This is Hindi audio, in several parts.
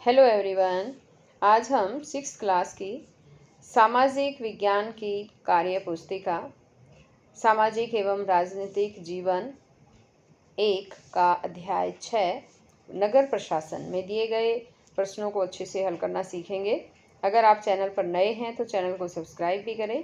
Hello everyone. आज हम 6th क्लास की सामाजिक विज्ञान की कार्य पुस्तिका सामाजिक एवं राजनीतिक जीवन 1 का अध्याय 6 नगर प्रशासन में दिए गए प्रश्नों को अच्छे से हल करना सीखेंगे। अगर आप चैनल पर नए हैं तो चैनल को सब्सक्राइब भी करें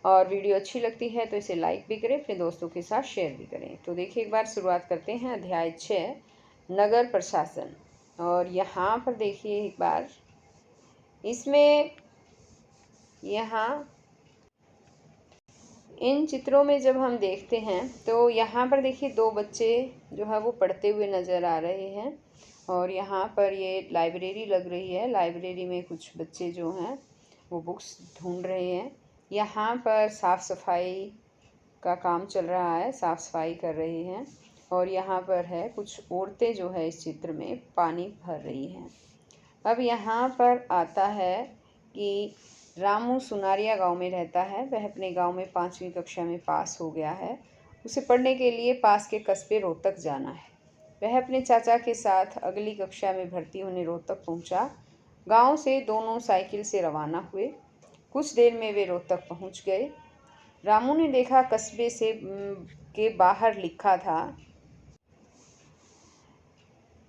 और वीडियो अच्छी लगती है तो इसे लाइक भी करें, अपने दोस्तों के साथ शेयर भी करें। तो देखिए, एक बार शुरुआत करते हैं अध्याय 6 नगर प्रशासन। और यहाँ पर देखिए एक बार, इसमें यहाँ इन चित्रों में जब हम देखते हैं तो यहाँ पर देखिए 2 बच्चे जो है वो पढ़ते हुए नज़र आ रहे हैं। और यहाँ पर ये लाइब्रेरी लग रही है। लाइब्रेरी में कुछ बच्चे जो हैं वो बुक्स ढूंढ रहे हैं। यहाँ पर साफ़ सफाई का काम चल रहा है, साफ़ सफाई कर रहे हैं। और यहाँ पर है कुछ औरतें जो है इस चित्र में पानी भर रही हैं। अब यहाँ पर आता है कि रामू सुनारिया गांव में रहता है। वह अपने गांव में 5वीं कक्षा में पास हो गया है। उसे पढ़ने के लिए पास के कस्बे रोहतक जाना है। वह अपने चाचा के साथ अगली कक्षा में भर्ती होने रोहतक पहुंचा। गांव से दोनों साइकिल से रवाना हुए। कुछ देर में वे रोहतक पहुंच गए। रामू ने देखा कस्बे से के बाहर लिखा था,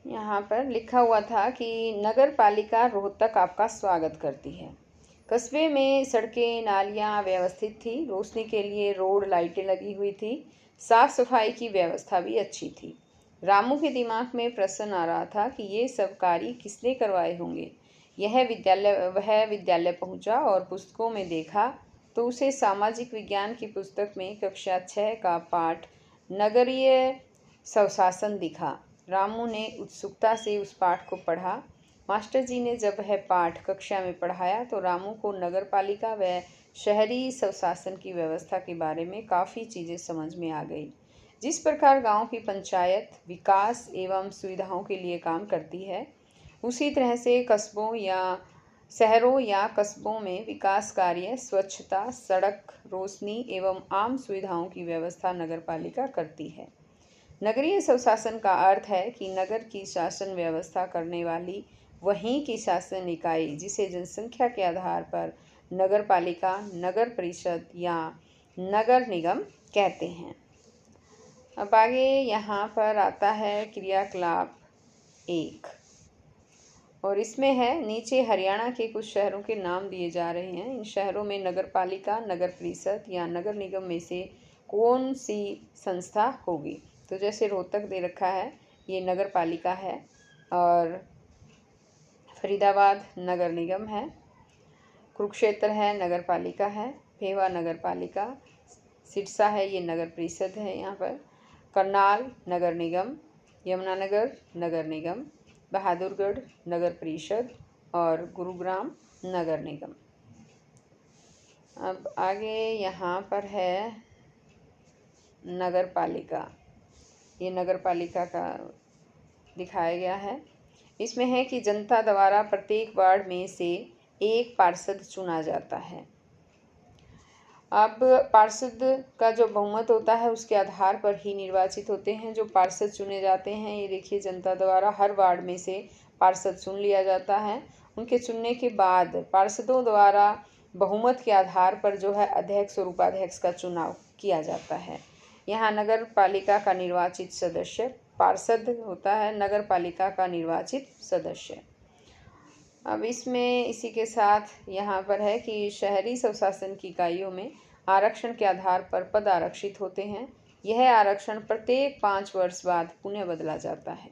यहाँ पर लिखा हुआ था कि नगर पालिका रोहतक आपका स्वागत करती है। कस्बे में सड़कें नालियाँ व्यवस्थित थी। रोशनी के लिए रोड लाइटें लगी हुई थी। साफ सफाई की व्यवस्था भी अच्छी थी। रामू के दिमाग में प्रश्न आ रहा था कि ये सब कार्य किसने करवाए होंगे। वह विद्यालय पहुंचा और पुस्तकों में देखा तो उसे सामाजिक विज्ञान की पुस्तक में कक्षा 6 का पाठ नगरीय स्वशासन दिखा। रामू ने उत्सुकता से उस पाठ को पढ़ा। मास्टर जी ने जब वह पाठ कक्षा में पढ़ाया तो रामू को नगर पालिका व शहरी स्वशासन की व्यवस्था के बारे में काफ़ी चीज़ें समझ में आ गई। जिस प्रकार गांव की पंचायत विकास एवं सुविधाओं के लिए काम करती है, उसी तरह से कस्बों या शहरों या कस्बों में विकास कार्य, स्वच्छता, सड़क, रोशनी एवं आम सुविधाओं की व्यवस्था नगर पालिका करती है। नगरीय स्वशासन का अर्थ है कि नगर की शासन व्यवस्था करने वाली वहीं की शासन इकाई, जिसे जनसंख्या के आधार पर नगर पालिका, नगर परिषद या नगर निगम कहते हैं। अब आगे यहाँ पर आता है क्रियाकलाप 1 और इसमें है नीचे हरियाणा के कुछ शहरों के नाम दिए जा रहे हैं। इन शहरों में नगर पालिका, नगर परिषद या नगर निगम में से कौन सी संस्था होगी। तो जैसे रोहतक दे रखा है, ये नगर पालिका है। और फरीदाबाद नगर निगम है। कुरुक्षेत्र है नगर पालिका है। भेवा नगर पालिका। सिरसा है, ये नगर परिषद है। यहाँ पर करनाल नगर निगम, यमुनानगर नगर निगम, बहादुरगढ़ नगर परिषद और गुरुग्राम नगर निगम। अब आगे यहाँ पर है नगर पालिका। ये नगर पालिका का दिखाया गया है। इसमें है कि जनता द्वारा प्रत्येक वार्ड में से एक पार्षद चुना जाता है। अब पार्षद का जो बहुमत होता है उसके आधार पर ही निर्वाचित होते हैं जो पार्षद चुने जाते हैं। ये देखिए, जनता द्वारा हर वार्ड में से पार्षद चुन लिया जाता है। उनके चुनने के बाद पार्षदों द्वारा बहुमत के आधार पर जो है अध्यक्ष और उपाध्यक्ष का चुनाव किया जाता है। यहाँ नगर पालिका का निर्वाचित सदस्य पार्षद होता है, नगर पालिका का निर्वाचित सदस्य। अब इसमें इसी के साथ यहाँ पर है कि शहरी स्वशासन की इकाइयों में आरक्षण के आधार पर पद आरक्षित होते हैं। यह आरक्षण प्रत्येक 5 वर्ष बाद पुनः बदला जाता है।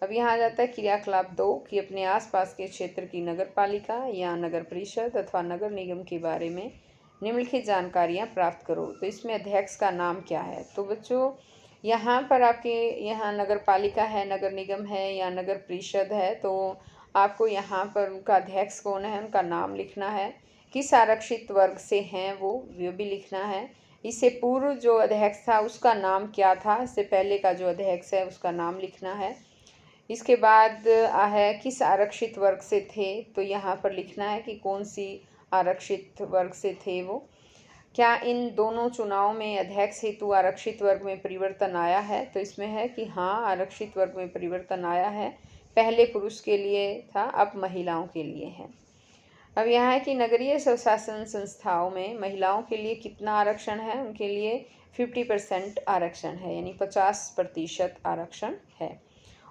अब यहाँ आ जाता है क्रियाकलाप 2 कि अपने आसपास के क्षेत्र की नगर पालिका या नगर परिषद अथवा नगर निगम के बारे में निम्नलिखित जानकारियाँ प्राप्त करो। तो इसमें अध्यक्ष का नाम क्या है। तो बच्चों, यहाँ पर आपके यहाँ नगर पालिका है, नगर निगम है या नगर परिषद है, तो आपको यहाँ पर उनका अध्यक्ष कौन है, उनका नाम लिखना है। किस आरक्षित वर्ग से हैं वो भी लिखना है। इससे पूर्व जो अध्यक्ष था उसका नाम क्या था, इससे पहले का जो अध्यक्ष है उसका नाम लिखना है। इसके बाद है किस आरक्षित वर्ग से थे, तो यहाँ पर लिखना है कि कौन सी आरक्षित वर्ग से थे वो। क्या इन दोनों चुनाव में अध्यक्ष हेतु आरक्षित वर्ग में परिवर्तन आया है, तो इसमें है कि हाँ, आरक्षित वर्ग में परिवर्तन आया है। पहले पुरुष के लिए था, अब महिलाओं के लिए है। अब यहाँ है कि नगरीय स्वशासन संस्थाओं में महिलाओं के लिए कितना आरक्षण है। उनके लिए 50% आरक्षण है, यानी 50% आरक्षण है।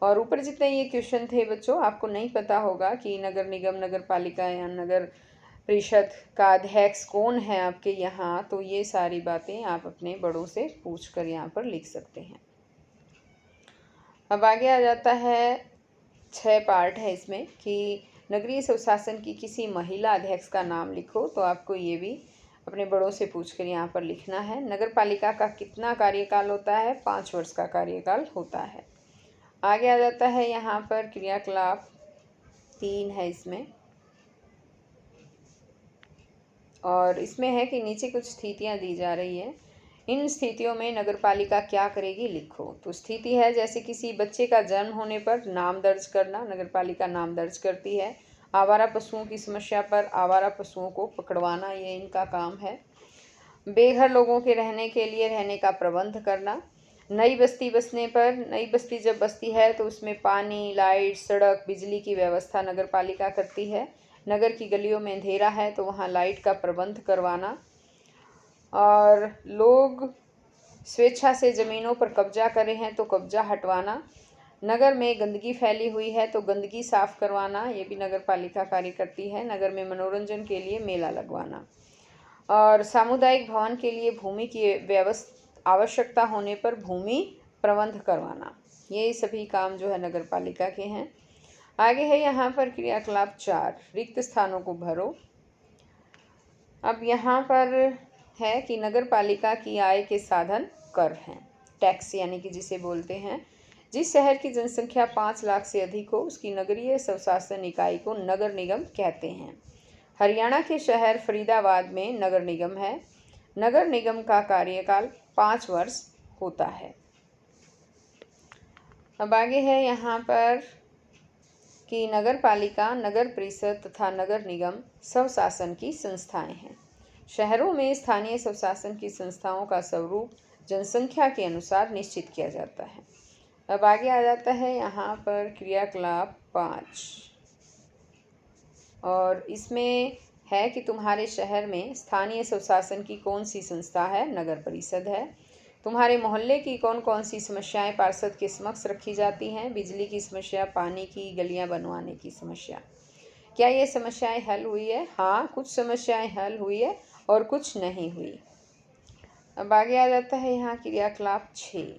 और ऊपर जितने ये क्वेश्चन थे बच्चों, आपको नहीं पता होगा कि नगर निगम, नगर पालिका या नगर परिषद का अध्यक्ष कौन है आपके यहाँ, तो ये सारी बातें आप अपने बड़ों से पूछ कर यहाँ पर लिख सकते हैं। अब आगे आ जाता है, 6 पार्ट है इसमें कि नगरीय स्वशासन की किसी महिला अध्यक्ष का नाम लिखो। तो आपको ये भी अपने बड़ों से पूछकर यहाँ पर लिखना है। नगर पालिका का कितना कार्यकाल होता है? 5 वर्ष का कार्यकाल होता है। आगे आ जाता है यहाँ पर क्रियाकलाप 3 है इसमें, और इसमें है कि नीचे कुछ स्थितियाँ दी जा रही है। इन स्थितियों में नगरपालिका क्या करेगी लिखो। तो स्थिति है जैसे किसी बच्चे का जन्म होने पर नाम दर्ज करना, नगरपालिका नाम दर्ज करती है। आवारा पशुओं की समस्या पर आवारा पशुओं को पकड़वाना, ये इनका काम है। बेघर लोगों के रहने के लिए रहने का प्रबंध करना। नई बस्ती बसने पर, नई बस्ती जब बसती है तो उसमें पानी, लाइट, सड़क, बिजली की व्यवस्था नगरपालिका करती है। नगर की गलियों में अंधेरा है तो वहाँ लाइट का प्रबंध करवाना। और लोग स्वेच्छा से ज़मीनों पर कब्जा करे हैं तो कब्जा हटवाना। नगर में गंदगी फैली हुई है तो गंदगी साफ करवाना, ये भी नगर पालिका कार्य करती है। नगर में मनोरंजन के लिए मेला लगवाना। और सामुदायिक भवन के लिए भूमि की आवश्यकता होने पर भूमि प्रबंध करवाना, ये सभी काम जो है नगर पालिका के हैं। आगे है यहाँ पर क्रियाकलाप 4, रिक्त स्थानों को भरो। अब यहाँ पर है कि नगर पालिका की आय के साधन कर हैं, टैक्स यानी कि जिसे बोलते हैं। जिस शहर की जनसंख्या 5 लाख से अधिक हो उसकी नगरीय स्वशासन इकाई को नगर निगम कहते हैं। हरियाणा के शहर फरीदाबाद में नगर निगम है। नगर निगम का कार्यकाल 5 वर्ष होता है। अब आगे है यहाँ पर कि नगर पालिका, नगर परिषद तथा नगर निगम स्वशासन की संस्थाएं हैं। शहरों में स्थानीय स्वशासन की संस्थाओं का स्वरूप जनसंख्या के अनुसार निश्चित किया जाता है। अब आगे आ जाता है यहाँ पर क्रियाकलाप 5, और इसमें है कि तुम्हारे शहर में स्थानीय स्वशासन की कौन सी संस्था है? नगर परिषद है। तुम्हारे मोहल्ले की कौन कौन सी समस्याएं पार्षद के समक्ष रखी जाती हैं? बिजली की समस्या, पानी की, गलियां बनवाने की समस्या। क्या ये समस्याएं हल हुई है? हाँ, कुछ समस्याएं हल हुई है और कुछ नहीं हुई। अब आगे आ जाता है यहाँ क्रियाकलाप 6,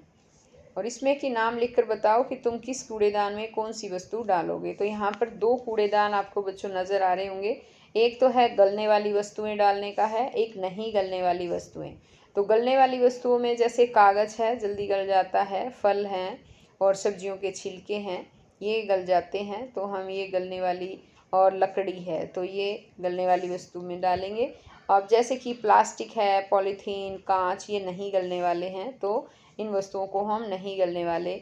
और इसमें कि नाम लिखकर बताओ कि तुम किस कूड़ेदान में कौन सी वस्तु डालोगे। तो यहाँ पर 2 कूड़ेदान आपको बच्चों नज़र आ रहे होंगे। एक तो है गलने वाली वस्तुएं डालने का है, एक नहीं गलने वाली वस्तुएं। तो गलने वाली वस्तुओं में जैसे कागज़ है, जल्दी गल जाता है, फल हैं और सब्जियों के छिलके हैं, ये गल जाते हैं, तो हम ये गलने वाली, और लकड़ी है तो ये गलने वाली वस्तु में डालेंगे। अब जैसे कि प्लास्टिक है, पॉलीथीन, कांच, ये नहीं गलने वाले हैं, तो इन वस्तुओं को हम नहीं गलने वाले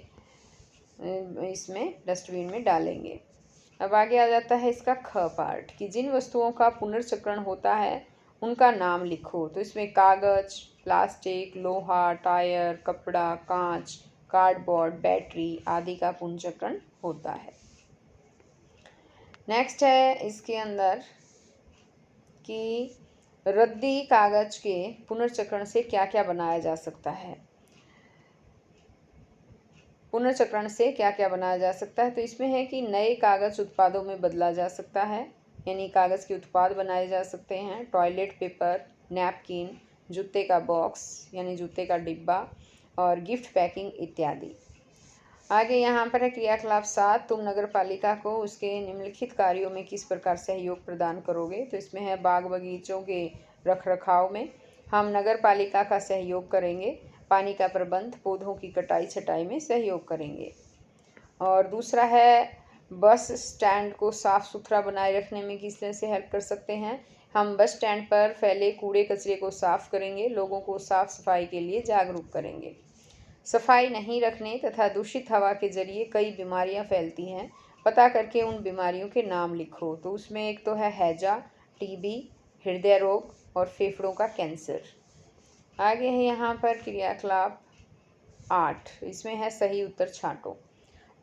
इसमें डस्टबिन में डालेंगे। अब आगे आ जाता है इसका ख पार्ट कि जिन वस्तुओं का पुनर्चक्रण होता है उनका नाम लिखो। तो इसमें कागज, प्लास्टिक, लोहा, टायर, कपड़ा, कांच, कार्डबोर्ड, बैटरी आदि का पुनर्चक्रण होता है। नेक्स्ट है इसके अंदर कि रद्दी कागज के पुनर्चक्रण से क्या क्या बनाया जा सकता है। पुनर्चक्रण से क्या क्या बनाया जा सकता है, तो इसमें है कि नए कागज़ उत्पादों में बदला जा सकता है, यानी कागज़ के उत्पाद बनाए जा सकते हैं। टॉयलेट पेपर, नैपकिन, जूते का बॉक्स यानी जूते का डिब्बा, और गिफ्ट पैकिंग इत्यादि। आगे यहाँ पर है क्रियाकलाप 7, तुम नगर पालिका को उसके निम्नलिखित कार्यों में किस प्रकार सहयोग प्रदान करोगे। तो इसमें है बाग बगीचों के रख रखाव में हम नगर पालिका का सहयोग करेंगे। पानी का प्रबंध, पौधों की कटाई छटाई में सहयोग करेंगे। और दूसरा है बस स्टैंड को साफ़ सुथरा बनाए रखने में किस तरह से हेल्प कर सकते हैं। हम बस स्टैंड पर फैले कूड़े कचरे को साफ़ करेंगे, लोगों को साफ़ सफाई के लिए जागरूक करेंगे। सफाई नहीं रखने तथा दूषित हवा के जरिए कई बीमारियां फैलती हैं, पता करके उन बीमारियों के नाम लिखो। तो उसमें एक तो है हैजा, टीबी, हृदय रोग और फेफड़ों का कैंसर। आगे है यहाँ पर क्रियाकलाप 8, इसमें है सही उत्तर छांटो।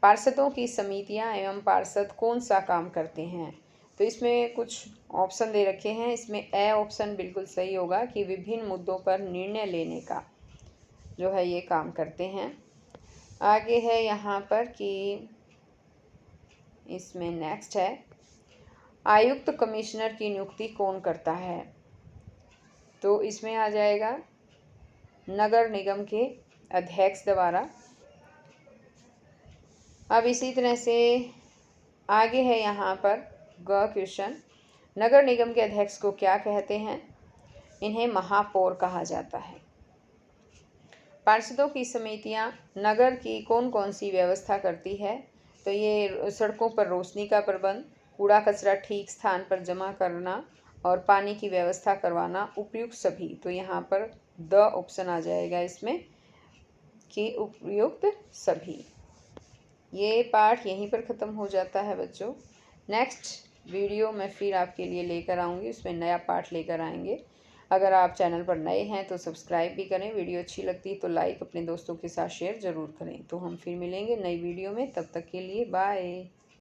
पार्षदों की समितियां एवं पार्षद कौन सा काम करते हैं? तो इसमें कुछ ऑप्शन दे रखे हैं। इसमें ए ऑप्शन बिल्कुल सही होगा कि विभिन्न मुद्दों पर निर्णय लेने का जो है ये काम करते हैं। आगे है यहाँ पर कि इसमें नेक्स्ट है, आयुक्त कमिश्नर की नियुक्ति कौन करता है? तो इसमें आ जाएगा नगर निगम के अध्यक्ष द्वारा। अब इसी तरह से आगे है यहाँ पर क्वेश्चन, नगर निगम के अध्यक्ष को क्या कहते हैं? इन्हें महापौर कहा जाता है। पार्षदों की समितियां नगर की कौन कौन सी व्यवस्था करती है? तो ये सड़कों पर रोशनी का प्रबंध, कूड़ा कचरा ठीक स्थान पर जमा करना और पानी की व्यवस्था करवाना, उपयुक्त सभी। तो यहाँ पर द ऑप्शन आ जाएगा इसमें कि उपयुक्त सभी। ये पाठ यहीं पर ख़त्म हो जाता है बच्चों। नेक्स्ट वीडियो मैं फिर आपके लिए लेकर आऊँगी, उसमें नया पाठ लेकर आएंगे। अगर आप चैनल पर नए हैं तो सब्सक्राइब भी करें, वीडियो अच्छी लगती है तो लाइक अपने दोस्तों के साथ शेयर ज़रूर करें। तो हम फिर मिलेंगे नई वीडियो में, तब तक के लिए बाय।